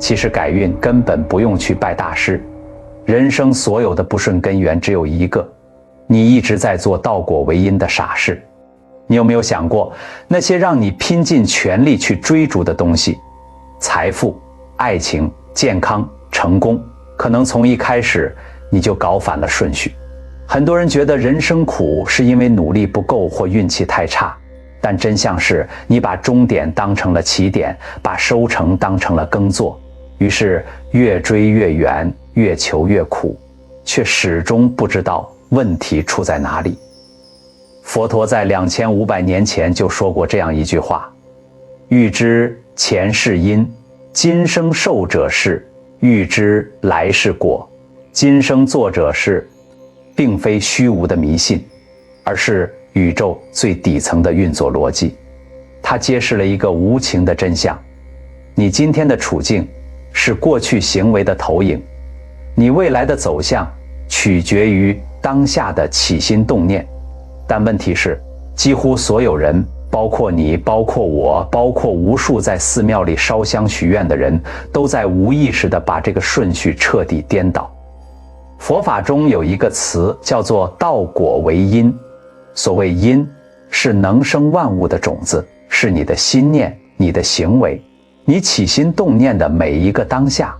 其实改运根本不用去拜大师，人生所有的不顺根源只有一个，你一直在做倒果为因的傻事。你有没有想过，那些让你拼尽全力去追逐的东西，财富、爱情、健康、成功，可能从一开始你就搞反了顺序。很多人觉得人生苦是因为努力不够或运气太差，但真相是你把终点当成了起点，把收成当成了耕作，于是越追越远，越求越苦，却始终不知道问题出在哪里。佛陀在2500年前就说过这样一句话：欲知前世因，今生受者是；欲知来世果，今生做者是。并非虚无的迷信，而是宇宙最底层的运作逻辑。它揭示了一个无情的真相：你今天的处境是过去行为的投影，你未来的走向取决于当下的起心动念。但问题是，几乎所有人，包括你，包括我，包括无数在寺庙里烧香许愿的人，都在无意识地把这个顺序彻底颠倒。佛法中有一个词叫做倒果为因。所谓因，是能生万物的种子，是你的心念、你的行为、你起心动念的每一个当下。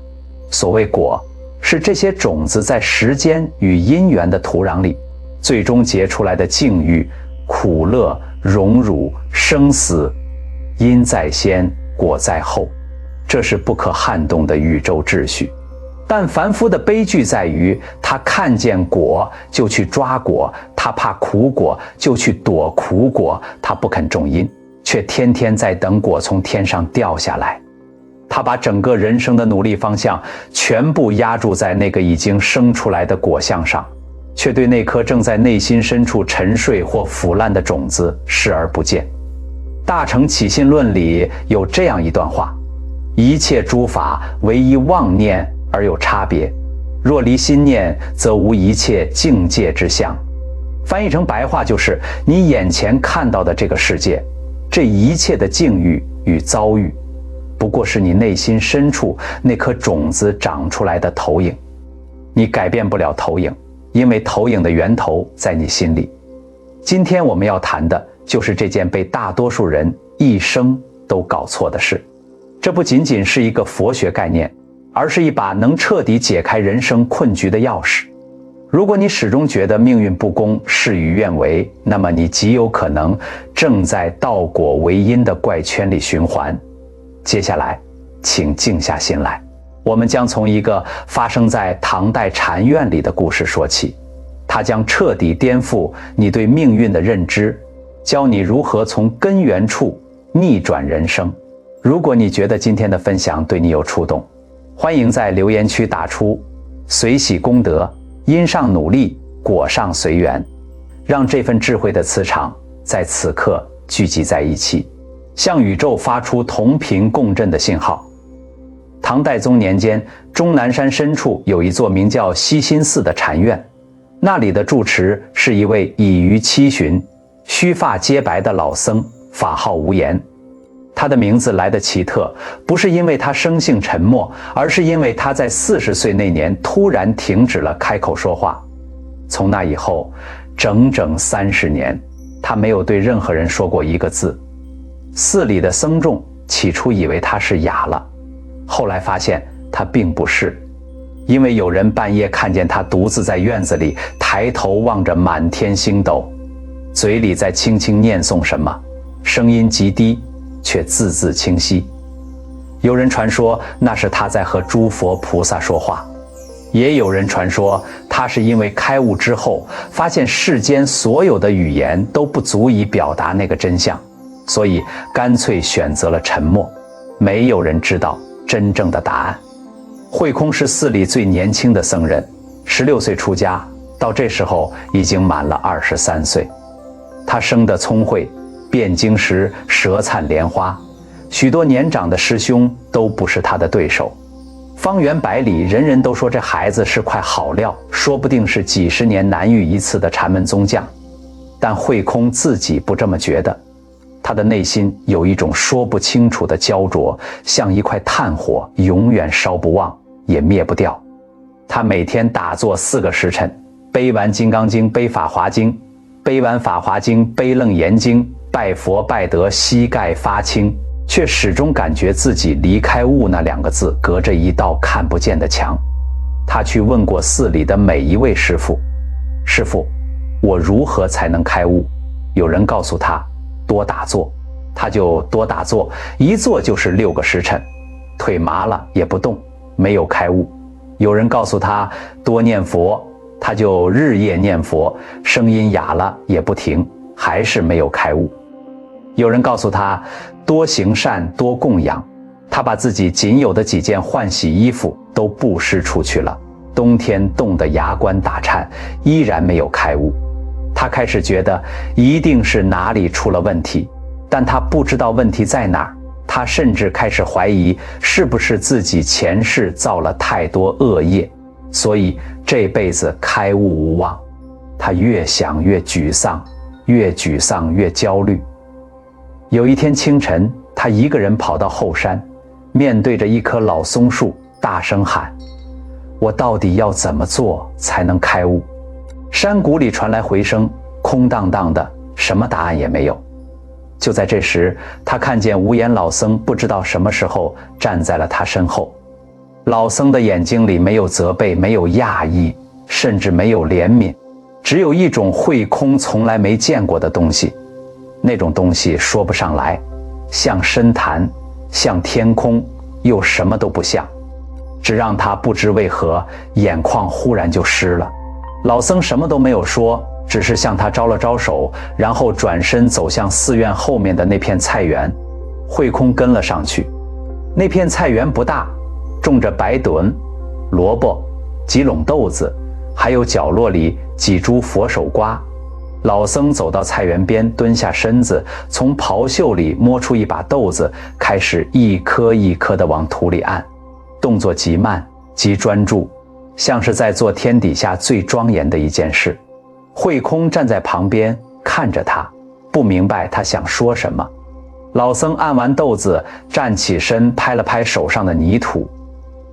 所谓果，是这些种子在时间与因缘的土壤里，最终结出来的境遇、苦乐、荣辱、生死，因在先，果在后，这是不可撼动的宇宙秩序。但凡夫的悲剧在于，他看见果就去抓果，他怕苦果就去躲苦果，他不肯种因，却天天在等果从天上掉下来。他把整个人生的努力方向全部压注在那个已经生出来的果相上，却对那颗正在内心深处沉睡或腐烂的种子视而不见。大乘起信论里有这样一段话：一切诸法唯一妄念而有差别，若离心念，则无一切境界之相。翻译成白话就是，你眼前看到的这个世界，这一切的境遇与遭遇，不过是你内心深处那颗种子长出来的投影。你改变不了投影，因为投影的源头在你心里。今天我们要谈的就是这件被大多数人一生都搞错的事。这不仅仅是一个佛学概念，而是一把能彻底解开人生困局的钥匙。如果你始终觉得命运不公，事与愿违，那么你极有可能正在倒果为因的怪圈里循环。接下来，请静下心来，我们将从一个发生在唐代禅院里的故事说起，它将彻底颠覆你对命运的认知，教你如何从根源处逆转人生。如果你觉得今天的分享对你有触动，欢迎在留言区打出随喜功德，因上努力，果上随缘，让这份智慧的磁场在此刻聚集在一起，向宇宙发出同频共振的信号。唐代宗年间，终南山深处有一座名叫西心寺的禅院，那里的住持是一位已逾70，须发皆白的老僧，法号无言。他的名字来得奇特，不是因为他生性沉默，而是因为他在40岁那年突然停止了开口说话。从那以后，整整30年，他没有对任何人说过一个字。寺里的僧众起初以为他是哑了，后来发现他并不是，因为有人半夜看见他独自在院子里抬头望着满天星斗，嘴里在轻轻念诵什么，声音极低，却字字清晰。有人传说那是他在和诸佛菩萨说话，也有人传说他是因为开悟之后发现世间所有的语言都不足以表达那个真相，所以干脆选择了沉默。没有人知道真正的答案。慧空是寺里最年轻的僧人，16岁出家，到这时候已经满了23岁。他生得聪慧，辩经时舌灿莲花，许多年长的师兄都不是他的对手。方圆百里，人人都说这孩子是块好料，说不定是几十年难遇一次的禅门宗将。但慧空自己不这么觉得，他的内心有一种说不清楚的焦灼，像一块炭火，永远烧不旺，也灭不掉。他每天打坐4个时辰，背完《金刚经》，背《法华经》，背完《法华经》，背《楞严经》，拜佛拜得膝盖发青，却始终感觉自己离开悟那2个字隔着一道看不见的墙。他去问过寺里的每一位师父，师父，我如何才能开悟？有人告诉他多打坐，他就多打坐，一坐就是6个时辰，腿麻了也不动，没有开悟。有人告诉他多念佛，他就日夜念佛，声音哑了也不停，还是没有开悟。有人告诉他多行善，多供养，他把自己仅有的几件换洗衣服都布施出去了，冬天冻得牙关打颤，依然没有开悟。他开始觉得一定是哪里出了问题，但他不知道问题在哪儿。他甚至开始怀疑是不是自己前世造了太多恶业，所以这辈子开悟无望。他越想越沮丧，越沮丧越焦虑。有一天清晨，他一个人跑到后山，面对着一棵老松树，大声喊：我到底要怎么做才能开悟？山谷里传来回声，空荡荡的，什么答案也没有。就在这时，他看见无言老僧不知道什么时候站在了他身后。老僧的眼睛里没有责备，没有讶异，甚至没有怜悯，只有一种慧空从来没见过的东西。那种东西说不上来，像深潭，像天空，又什么都不像，只让他不知为何眼眶忽然就湿了。老僧什么都没有说，只是向他招了招手，然后转身走向寺院后面的那片菜园。慧空跟了上去。那片菜园不大，种着白墩、萝卜、几垄豆子，还有角落里几株佛手瓜。老僧走到菜园边，蹲下身子，从袍袖里摸出一把豆子，开始一颗一颗地往土里按，动作极慢极专注，像是在做天底下最庄严的一件事。慧空站在旁边看着他，不明白他想说什么。老僧按完豆子，站起身拍了拍手上的泥土，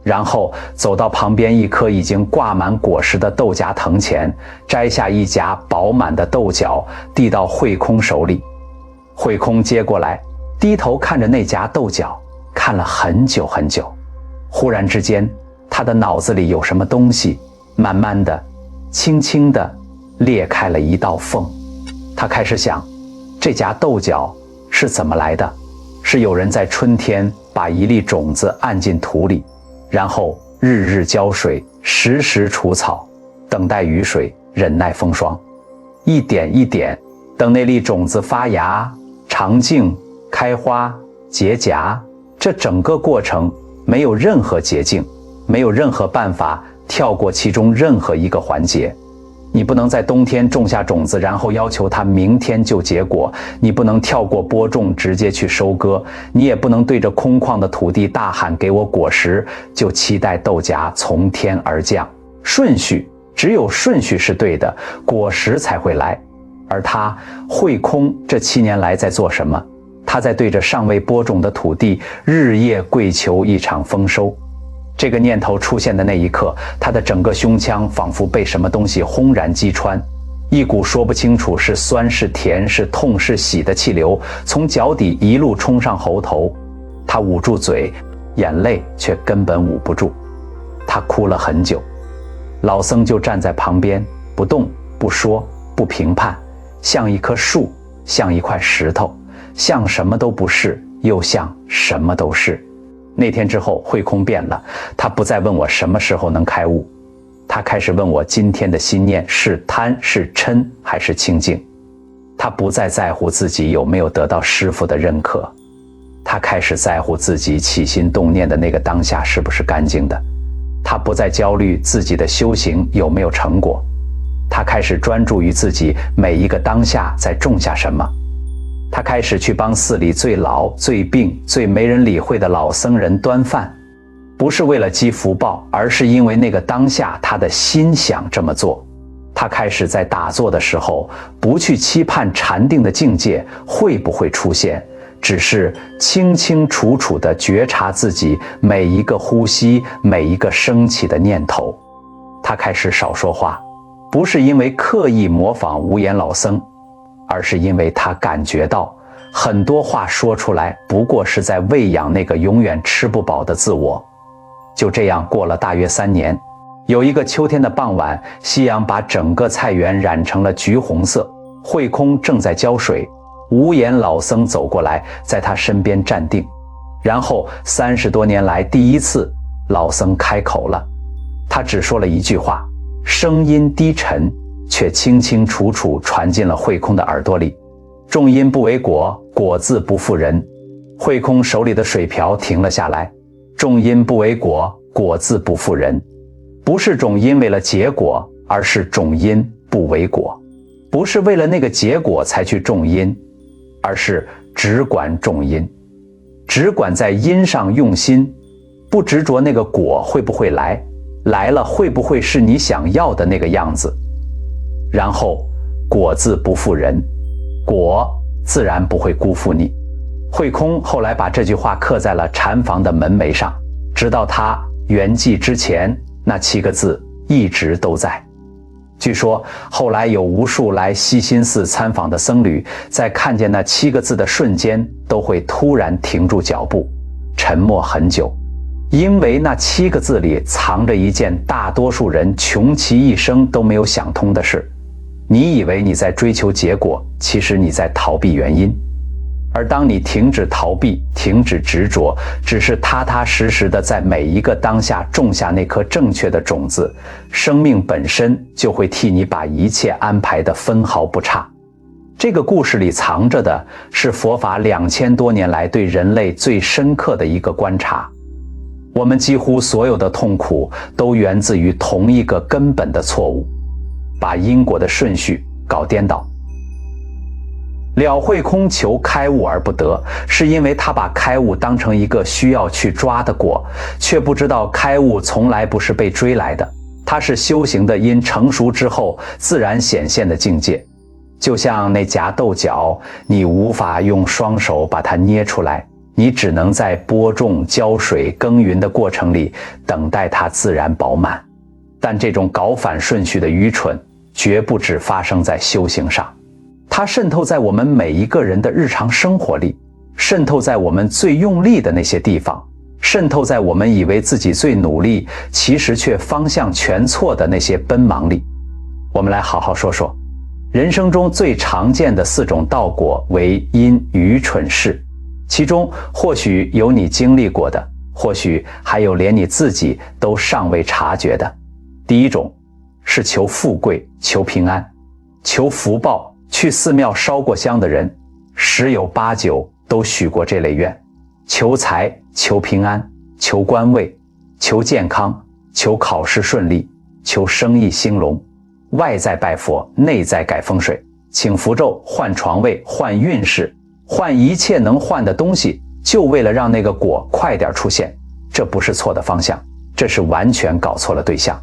然后走到旁边一棵已经挂满果实的豆荚藤前，摘下一夹饱满的豆角，递到慧空手里。慧空接过来，低头看着那夹豆角，看了很久很久。忽然之间，他的脑子里有什么东西慢慢的轻轻的裂开了一道缝。他开始想，这夹豆角是怎么来的？是有人在春天把一粒种子按进土里，然后日日浇水，时时除草，等待雨水，忍耐风霜，一点一点，等那粒种子发芽、长茎、开花、结荚。这整个过程没有任何捷径，没有任何办法跳过其中任何一个环节。你不能在冬天种下种子，然后要求它明天就结果；你不能跳过播种直接去收割；你也不能对着空旷的土地大喊给我果实，就期待豆荚从天而降。顺序，只有顺序是对的，果实才会来。而他慧空这7年来在做什么？他在对着尚未播种的土地日夜跪求一场丰收。这个念头出现的那一刻，他的整个胸腔仿佛被什么东西轰然击穿，一股说不清楚是酸是甜是痛是喜的气流从脚底一路冲上喉头。他捂住嘴，眼泪却根本捂不住。他哭了很久。老僧就站在旁边，不动不说不评判，像一棵树，像一块石头，像什么都不是，又像什么都是。那天之后，慧空变了，他不再问我什么时候能开悟，他开始问我今天的心念是贪是嗔还是清净。他不再在乎自己有没有得到师父的认可，他开始在乎自己起心动念的那个当下是不是干净的。他不再焦虑自己的修行有没有成果，他开始专注于自己每一个当下在种下什么。他开始去帮寺里最老、最病、最没人理会的老僧人端饭，不是为了积福报，而是因为那个当下他的心想这么做。他开始在打坐的时候，不去期盼禅定的境界会不会出现，只是清清楚楚地觉察自己每一个呼吸，每一个升起的念头。他开始少说话，不是因为刻意模仿无言老僧，而是因为他感觉到很多话说出来不过是在喂养那个永远吃不饱的自我。就这样过了大约3年，有一个秋天的傍晚，夕阳把整个菜园染成了橘红色，慧空正在浇水，无言老僧走过来，在他身边站定，然后30多年来第一次，老僧开口了。他只说了一句话，声音低沉，却清清楚楚传进了慧空的耳朵里。种因不为果，果自不负人。慧空手里的水瓢停了下来。种因不为果，果自不负人。不是种因为了结果，而是种因不为果。不是为了那个结果才去种因，而是只管种因，只管在因上用心，不执着那个果会不会来，来了会不会是你想要的那个样子。然后果自不负人，果自然不会辜负你。慧空后来把这句话刻在了禅房的门楣上，直到他圆寂之前，那7个字一直都在。据说后来有无数来西心寺参访的僧侣，在看见那7个字的瞬间，都会突然停住脚步，沉默很久，因为那7个字里藏着一件大多数人穷其一生都没有想通的事。你以为你在追求结果，其实你在逃避原因。而当你停止逃避，停止执着，只是踏踏实实的在每一个当下种下那颗正确的种子，生命本身就会替你把一切安排得分毫不差。这个故事里藏着的是佛法2000多年来对人类最深刻的一个观察。我们几乎所有的痛苦都源自于同一个根本的错误，把因果的顺序搞颠倒。了慧空求开悟而不得，是因为他把开悟当成一个需要去抓的果，却不知道开悟从来不是被追来的，它是修行的因成熟之后自然显现的境界。就像那荚豆角，你无法用双手把它捏出来，你只能在播种、浇水、耕耘的过程里等待它自然饱满。但这种搞反顺序的愚蠢，绝不只发生在修行上。它渗透在我们每一个人的日常生活里，渗透在我们最用力的那些地方，渗透在我们以为自己最努力，其实却方向全错的那些奔忙里。我们来好好说说，人生中最常见的4种道果为因愚蠢事，其中或许有你经历过的，或许还有连你自己都尚未察觉的。第一种是求富贵、求平安、求福报。去寺庙烧过香的人，10有8、9都许过这类愿。求财、求平安、求官位、求健康、求考试顺利、求生意兴隆，外在拜佛，内在改风水，请符咒，换床位，换运势，换一切能换的东西，就为了让那个果快点出现。这不是错的方向，这是完全搞错了对象。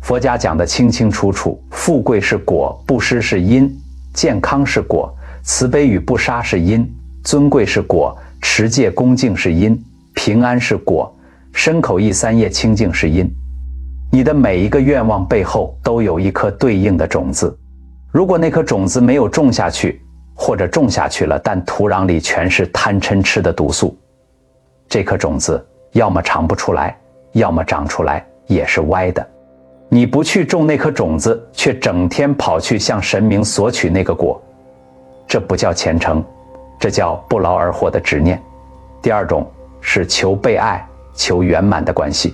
佛家讲得清清楚楚，富贵是果，布施是因，健康是果，慈悲与不杀是因，尊贵是果，持戒恭敬是因，平安是果，身口意3业清净是因。你的每一个愿望背后都有一颗对应的种子，如果那颗种子没有种下去，或者种下去了，但土壤里全是贪嗔痴的毒素，这颗种子要么长不出来，要么长出来也是歪的。你不去种那颗种子，却整天跑去向神明索取那个果，这不叫虔诚，这叫不劳而获的执念。第二种是求被爱，求圆满的关系。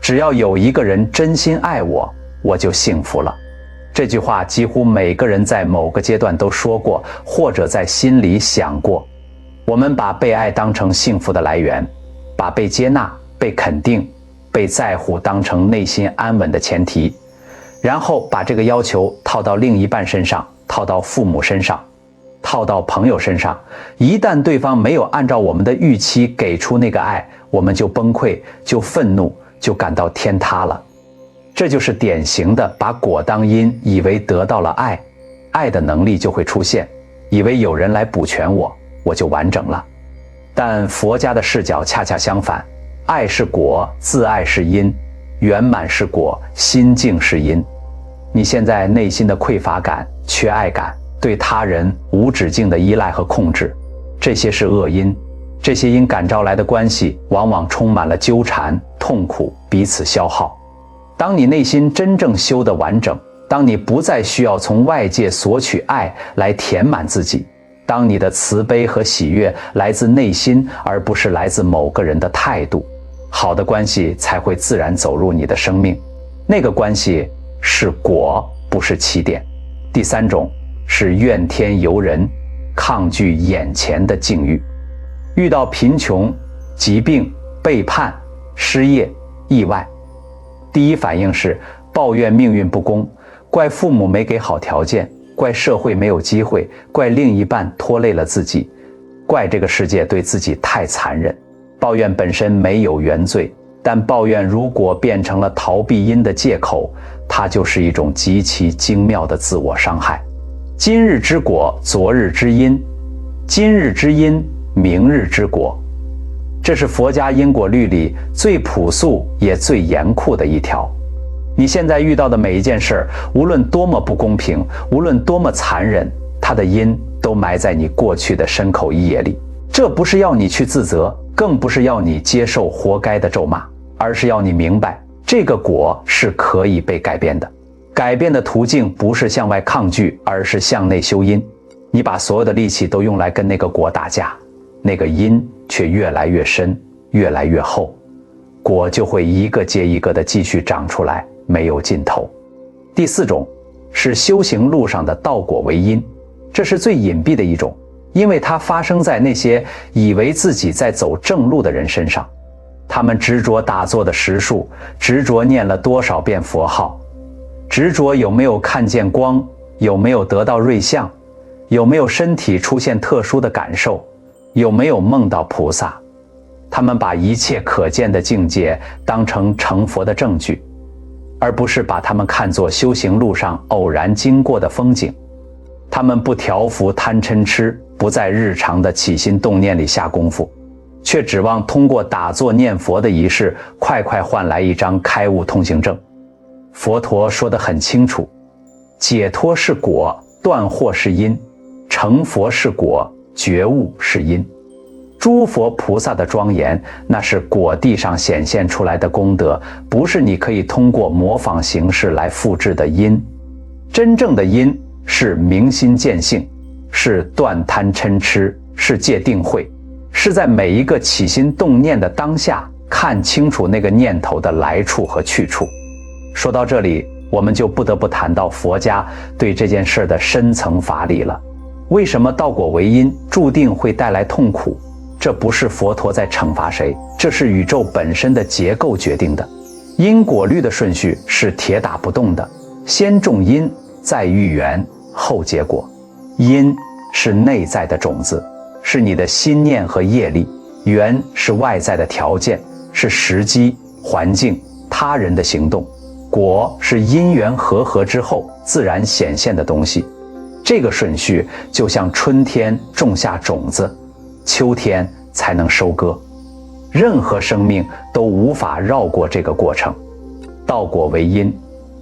只要有一个人真心爱我，我就幸福了。这句话几乎每个人在某个阶段都说过，或者在心里想过。我们把被爱当成幸福的来源，把被接纳、被肯定、被在乎当成内心安稳的前提，然后把这个要求套到另一半身上，套到父母身上，套到朋友身上。一旦对方没有按照我们的预期给出那个爱，我们就崩溃，就愤怒，就感到天塌了。这就是典型的把果当因，以为得到了爱，爱的能力就会出现，以为有人来补全我，我就完整了。但佛家的视角恰恰相反，爱是果，自爱是因，圆满是果，心境是因。你现在内心的匮乏感、缺爱感，对他人无止境的依赖和控制，这些是恶因。这些因感召来的关系往往充满了纠缠、痛苦，彼此消耗。当你内心真正修得完整，当你不再需要从外界索取爱来填满自己，当你的慈悲和喜悦来自内心，而不是来自某个人的态度，好的关系才会自然走入你的生命。那个关系是果，不是起点。第三种是怨天尤人，抗拒眼前的境遇。遇到贫穷、疾病、背叛、失业、意外，第一反应是抱怨命运不公，怪父母没给好条件，怪社会没有机会，怪另一半拖累了自己，怪这个世界对自己太残忍。抱怨本身没有原罪，但抱怨如果变成了逃避因的借口，它就是一种极其精妙的自我伤害。今日之果，昨日之因，今日之因，明日之果。这是佛家因果律里最朴素也最严酷的一条。你现在遇到的每一件事，无论多么不公平，无论多么残忍，它的因都埋在你过去的身口意业里。这不是要你去自责，更不是要你接受活该的咒骂，而是要你明白，这个果是可以被改变的。改变的途径不是向外抗拒，而是向内修因。你把所有的力气都用来跟那个果打架，那个因却越来越深，越来越厚，果就会一个接一个的继续长出来，没有尽头。第四种是修行路上的倒果为因，这是最隐蔽的一种，因为它发生在那些以为自己在走正路的人身上。他们执着打坐的时数，执着念了多少遍佛号，执着有没有看见光，有没有得到瑞相，有没有身体出现特殊的感受，有没有梦到菩萨。他们把一切可见的境界当成成佛的证据，而不是把它们看作修行路上偶然经过的风景。他们不调伏贪嗔痴，不在日常的起心动念里下功夫，却指望通过打坐念佛的仪式快快换来一张开悟通行证。佛陀说得很清楚，解脱是果，断惑是因，成佛是果，觉悟是因。诸佛菩萨的庄严，那是果地上显现出来的功德，不是你可以通过模仿形式来复制的因。真正的因是明心见性，是断贪嗔痴，是戒定慧，是在每一个起心动念的当下看清楚那个念头的来处和去处。说到这里，我们就不得不谈到佛家对这件事的深层法理了。为什么倒果为因注定会带来痛苦？这不是佛陀在惩罚谁，这是宇宙本身的结构决定的。因果律的顺序是铁打不动的，先种因，再育缘，后结果。因是内在的种子，是你的心念和业力；缘是外在的条件，是时机、环境、他人的行动；果是因缘和合之后自然显现的东西。这个顺序就像春天种下种子，秋天才能收割。任何生命都无法绕过这个过程。倒果为因，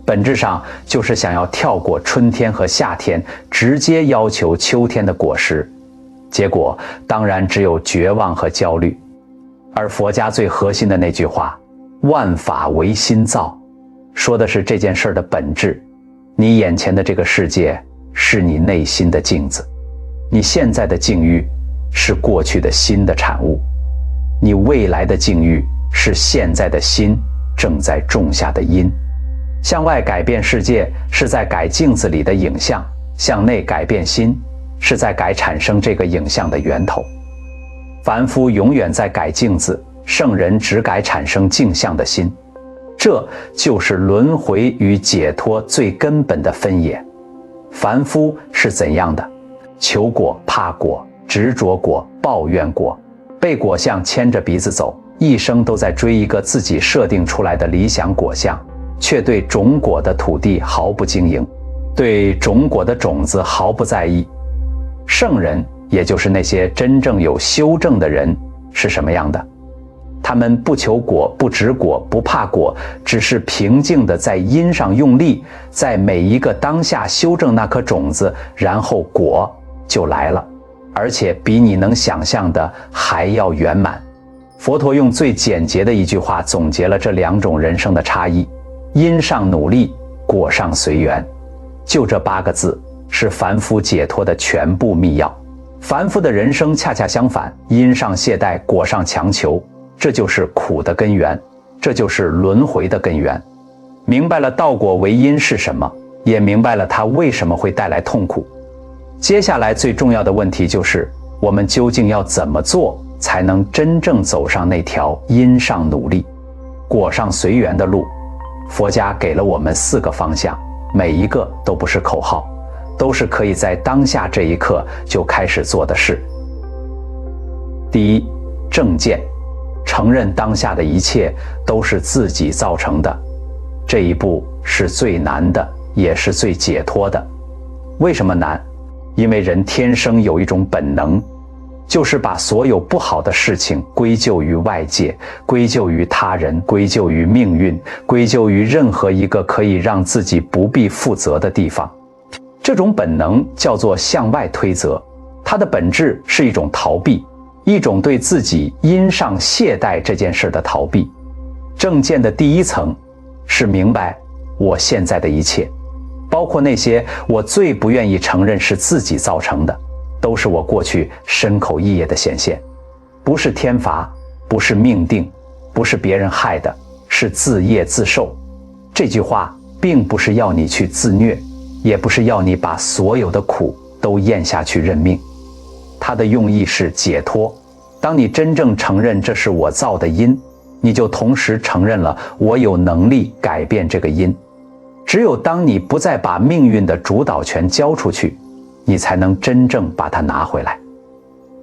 本质上就是想要跳过春天和夏天，直接要求秋天的果实。结果当然只有绝望和焦虑。而佛家最核心的那句话，万法唯心造，说的是这件事的本质。你眼前的这个世界是你内心的镜子，你现在的境遇是过去的心的产物，你未来的境遇是现在的心正在种下的因。向外改变世界是在改镜子里的影像，向内改变心是在改产生这个影像的源头。凡夫永远在改镜子，圣人只改产生镜像的心。这就是轮回与解脱最根本的分野。凡夫是怎样的？求果、怕果、执着果、抱怨果，被果相牵着鼻子走，一生都在追一个自己设定出来的理想果相，却对种果的土地毫不经营，对种果的种子毫不在意。圣人，也就是那些真正有修正的人，是什么样的？他们不求果，不执果，不怕果，只是平静地在因上用力，在每一个当下修正那颗种子，然后果就来了，而且比你能想象的还要圆满。佛陀用最简洁的一句话总结了这两种人生的差异：因上努力，果上随缘。就这8个字，是凡夫解脱的全部密钥。凡夫的人生恰恰相反，因上懈怠，果上强求，这就是苦的根源，这就是轮回的根源。明白了道果为因是什么，也明白了它为什么会带来痛苦。接下来最重要的问题就是，我们究竟要怎么做才能真正走上那条因上努力，果上随缘的路？佛家给了我们4个方向，每一个都不是口号，都是可以在当下这一刻就开始做的事。第一，正见，承认当下的一切都是自己造成的。这一步是最难的，也是最解脱的。为什么难？因为人天生有一种本能，就是把所有不好的事情归咎于外界，归咎于他人，归咎于命运，归咎于任何一个可以让自己不必负责的地方。这种本能叫做向外推责，它的本质是一种逃避，一种对自己因上懈怠这件事的逃避。正见的第一层是明白我现在的一切，包括那些我最不愿意承认是自己造成的，都是我过去身口意业的显现，不是天罚，不是命定，不是别人害的，是自业自受。这句话并不是要你去自虐，也不是要你把所有的苦都咽下去认命，它的用意是解脱。当你真正承认这是我造的因，你就同时承认了我有能力改变这个因。只有当你不再把命运的主导权交出去，你才能真正把它拿回来。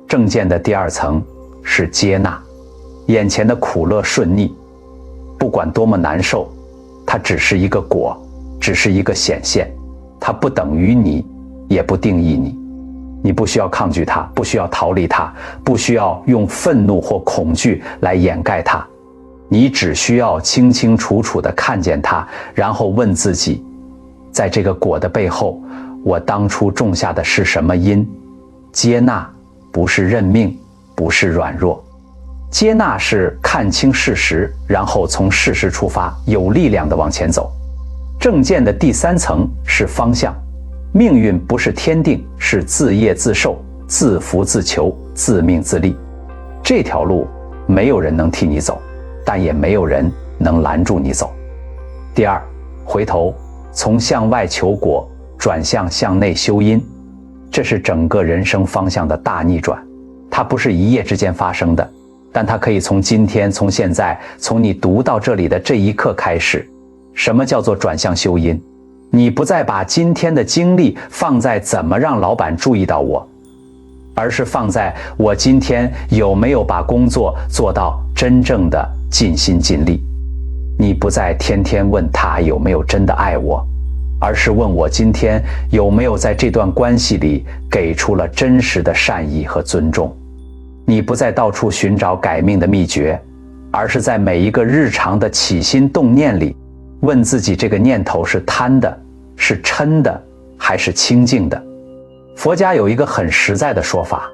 正见的第2层是接纳，眼前的苦乐顺逆，不管多么难受，它只是一个果，只是一个显现，它不等于你，也不定义你。你不需要抗拒它，不需要逃离它，不需要用愤怒或恐惧来掩盖它，你只需要清清楚楚地看见它，然后问自己，在这个果的背后，我当初种下的是什么因？接纳不是认命，不是软弱，接纳是看清事实，然后从事实出发，有力量地往前走。正见的第3层是方向，命运不是天定，是自业自受，自福自求，自命自立。这条路没有人能替你走，但也没有人能拦住你走。第2，回头，从向外求果转向内修因，这是整个人生方向的大逆转。它不是一夜之间发生的，但它可以从今天，从现在，从你读到这里的这一刻开始。什么叫做转向修因？你不再把今天的精力放在怎么让老板注意到我，而是放在我今天有没有把工作做到真正的尽心尽力。你不再天天问他有没有真的爱我，而是问我今天有没有在这段关系里给出了真实的善意和尊重。你不再到处寻找改命的秘诀，而是在每一个日常的起心动念里问自己，这个念头是贪的，是嗔的，还是清净的？佛家有一个很实在的说法，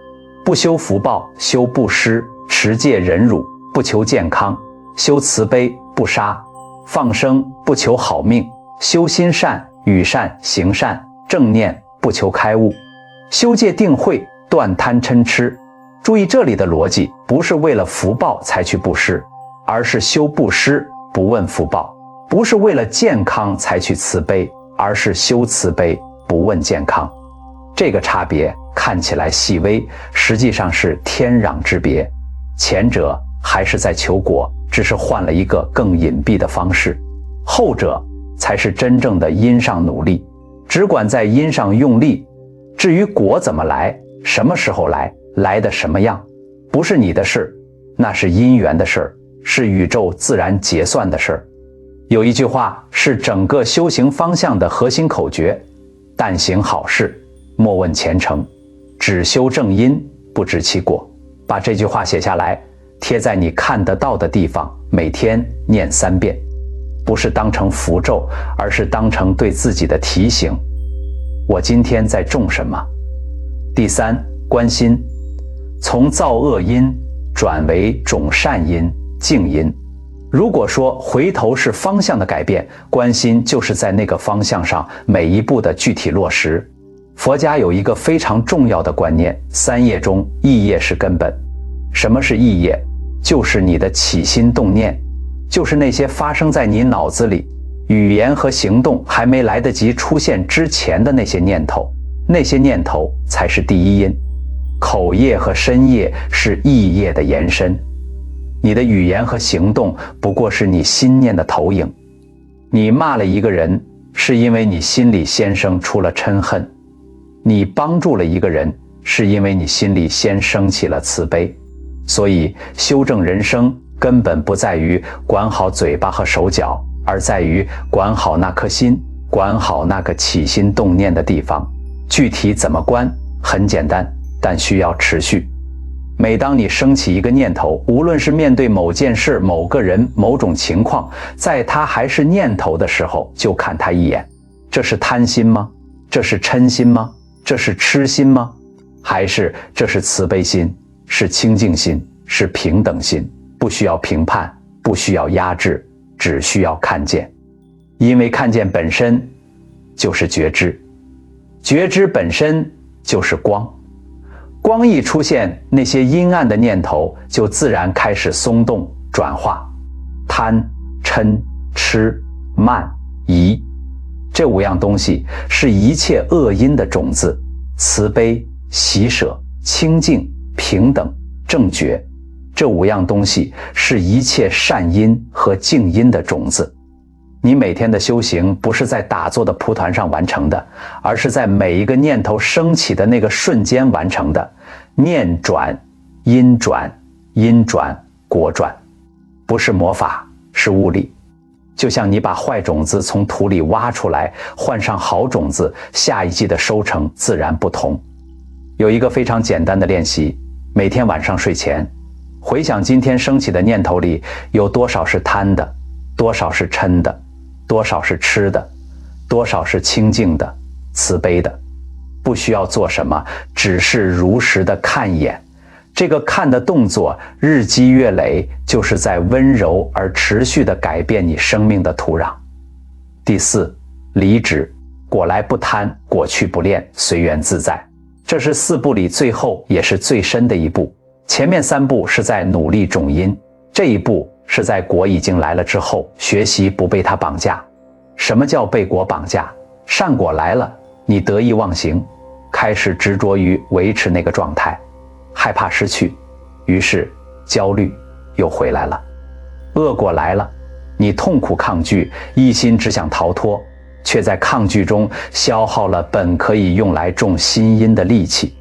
不修福报，修布施，持戒忍辱，不求健康，修慈悲，不杀，放生，不求好命，修心善，语善，行善，正念，不求开悟，修戒定慧，断贪嗔痴。注意这里的逻辑，不是为了福报才去布施，而是修布施，不问福报。不是为了健康才去慈悲，而是修慈悲，不问健康。这个差别看起来细微，实际上是天壤之别。前者还是在求果，只是换了一个更隐蔽的方式；后者才是真正的因上努力，只管在因上用力。至于果怎么来，什么时候来，来的什么样，不是你的事，那是因缘的事，是宇宙自然结算的事。有一句话是整个修行方向的核心口诀：但行好事，莫问前程，只修正因，不知其果。把这句话写下来，贴在你看得到的地方，每天念3遍，不是当成符咒，而是当成对自己的提醒。我今天在种什么？第3，观心，从造恶因转为种善因、静因。如果说回头是方向的改变，观心就是在那个方向上每一步的具体落实。佛家有一个非常重要的观念，3业中意业是根本。什么是意业？就是你的起心动念，就是那些发生在你脑子里，语言和行动还没来得及出现之前的那些念头，那些念头才是第一因。口业和身业是意业的延伸。你的语言和行动不过是你心念的投影。你骂了一个人，是因为你心里先生出了嗔恨；你帮助了一个人，是因为你心里先升起了慈悲。所以修正人生根本不在于管好嘴巴和手脚，而在于管好那颗心，管好那个起心动念的地方。具体怎么关？很简单，但需要持续。每当你升起一个念头，无论是面对某件事、某个人、某种情况，在它还是念头的时候，就看它一眼。这是贪心吗？这是嗔心吗？这是痴心吗？还是这是慈悲心？是清净心？是平等心？不需要评判，不需要压制，只需要看见。因为看见本身就是觉知，觉知本身就是光。光一出现，那些阴暗的念头就自然开始松动转化。贪、嗔、痴、慢、疑，这5样东西是一切恶因的种子。慈悲、喜舍、清净、平等、正觉，这5样东西是一切善因和静因的种子。你每天的修行不是在打坐的蒲团上完成的，而是在每一个念头升起的那个瞬间完成的。念转、因转、因转、果转，不是魔法，是物理。就像你把坏种子从土里挖出来，换上好种子，下一季的收成自然不同。有一个非常简单的练习，每天晚上睡前，回想今天升起的念头里有多少是贪的，多少是嗔的，多少是痴的，多少是清净的、慈悲的。不需要做什么，只是如实的看一眼。这个看的动作日积月累，就是在温柔而持续地改变你生命的土壤。第4，离止，果来不贪，果去不恋，随缘自在。这是4步里最后也是最深的一步。前面3步是在努力种因，这一步是在果已经来了之后，学习不被它绑架。什么叫被果绑架？善果来了，你得意忘形，开始执着于维持那个状态，害怕失去，于是焦虑又回来了。恶果来了，你痛苦抗拒，一心只想逃脱，却在抗拒中消耗了本可以用来种新因的力气。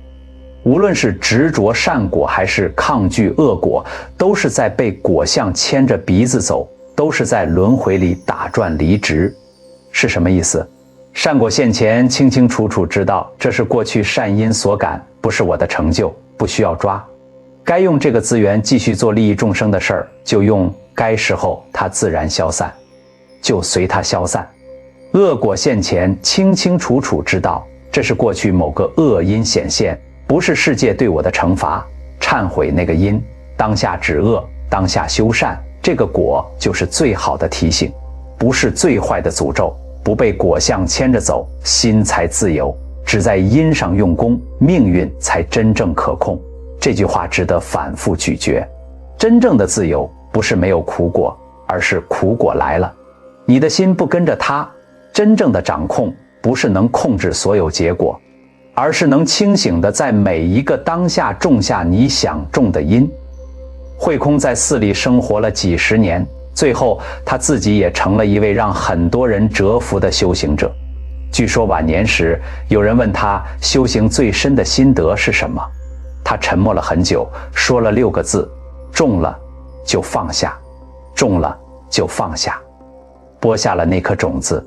无论是执着善果还是抗拒恶果，都是在被果相牵着鼻子走，都是在轮回里打转离执。是什么意思？善果现前，清清楚楚知道这是过去善因所感，不是我的成就，不需要抓。该用这个资源继续做利益众生的事儿，就用，该时候它自然消散，就随它消散。恶果现前，清清楚楚知道这是过去某个恶因显现，不是世界对我的惩罚。忏悔那个因，当下止恶，当下修善，这个果就是最好的提醒，不是最坏的诅咒。不被果相牵着走，心才自由。只在因上用功，命运才真正可控。这句话值得反复咀嚼。真正的自由不是没有苦果，而是苦果来了，你的心不跟着它。真正的掌控不是能控制所有结果，而是能清醒地在每一个当下种下你想种的因。慧空在寺里生活了几十年，最后他自己也成了一位让很多人折服的修行者。据说晚年时，有人问他修行最深的心得是什么，他沉默了很久，说了6个字：种了就放下，种了就放下。播下了那颗种子，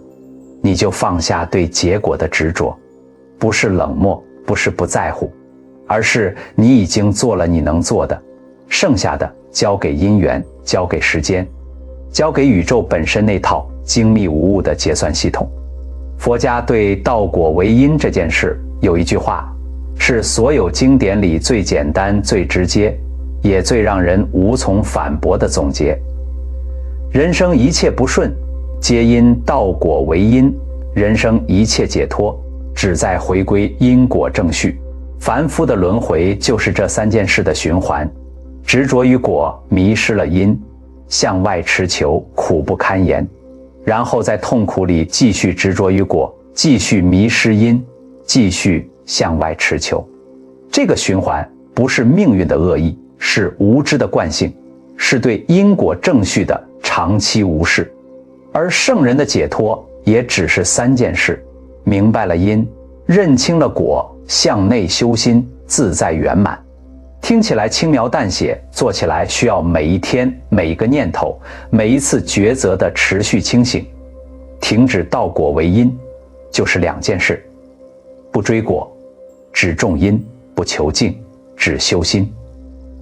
你就放下对结果的执着，不是冷漠，不是不在乎，而是你已经做了你能做的，剩下的交给因缘，交给时间，交给宇宙本身那套精密无误的结算系统。佛家对道果为因这件事有一句话，是所有经典里最简单、最直接，也最让人无从反驳的总结。人生一切不顺，皆因道果为因，人生一切解脱，只在回归因果正序。凡夫的轮回就是这3件事的循环，执着于果，迷失了因，向外持求，苦不堪言，然后在痛苦里继续执着于果，继续迷失因，继续向外持求。这个循环不是命运的恶意，是无知的惯性，是对因果正序的长期无视。而圣人的解脱也只是3件事：明白了因，认清了果，向内修心，自在圆满。听起来轻描淡写，做起来需要每一天、每一个念头、每一次抉择的持续清醒。停止道果为因，就是2件事：不追果，只种因；不求静，只修心。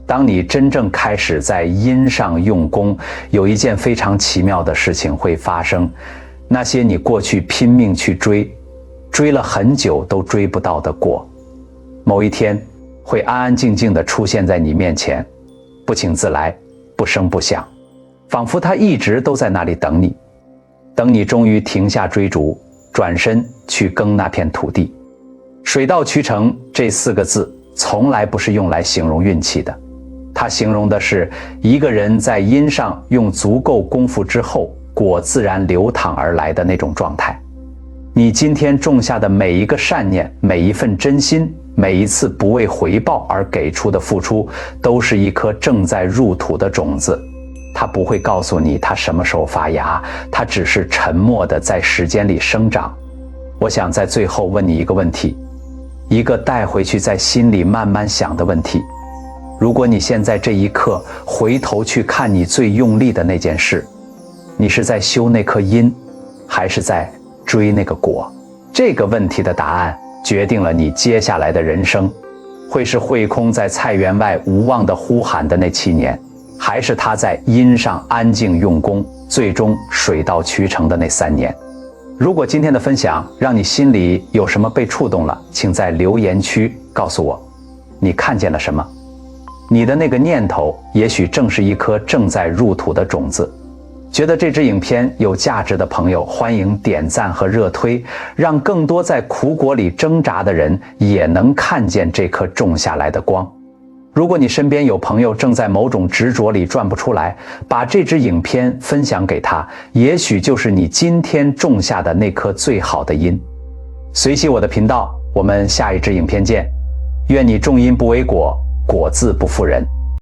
当你真正开始在因上用功，有一件非常奇妙的事情会发生。那些你过去拼命去追了很久都追不到的果，某一天会安安静静地出现在你面前，不请自来，不声不响，仿佛它一直都在那里等你。等你终于停下追逐，转身去耕那片土地。水到渠成这4个字从来不是用来形容运气的，它形容的是一个人在因上用足够功夫之后，果自然流淌而来的那种状态。你今天种下的每一个善念，每一份真心，每一次不为回报而给出的付出，都是一颗正在入土的种子。它不会告诉你它什么时候发芽，它只是沉默地在时间里生长。我想在最后问你一个问题，一个带回去在心里慢慢想的问题：如果你现在这一刻回头去看你最用力的那件事，你是在修那颗因，还是在追那个果？这个问题的答案决定了你接下来的人生，会是慧空在菜园外无望地呼喊的那7年，还是他在因上安静用功，最终水到渠成的那3年。如果今天的分享让你心里有什么被触动了，请在留言区告诉我，你看见了什么？你的那个念头也许正是一颗正在入土的种子。觉得这支影片有价值的朋友，欢迎点赞和热推，让更多在苦果里挣扎的人也能看见这颗种下来的光。如果你身边有朋友正在某种执着里转不出来，把这支影片分享给他，也许就是你今天种下的那颗最好的因。随喜我的频道，我们下一支影片见。愿你种因不为果，果自不负人。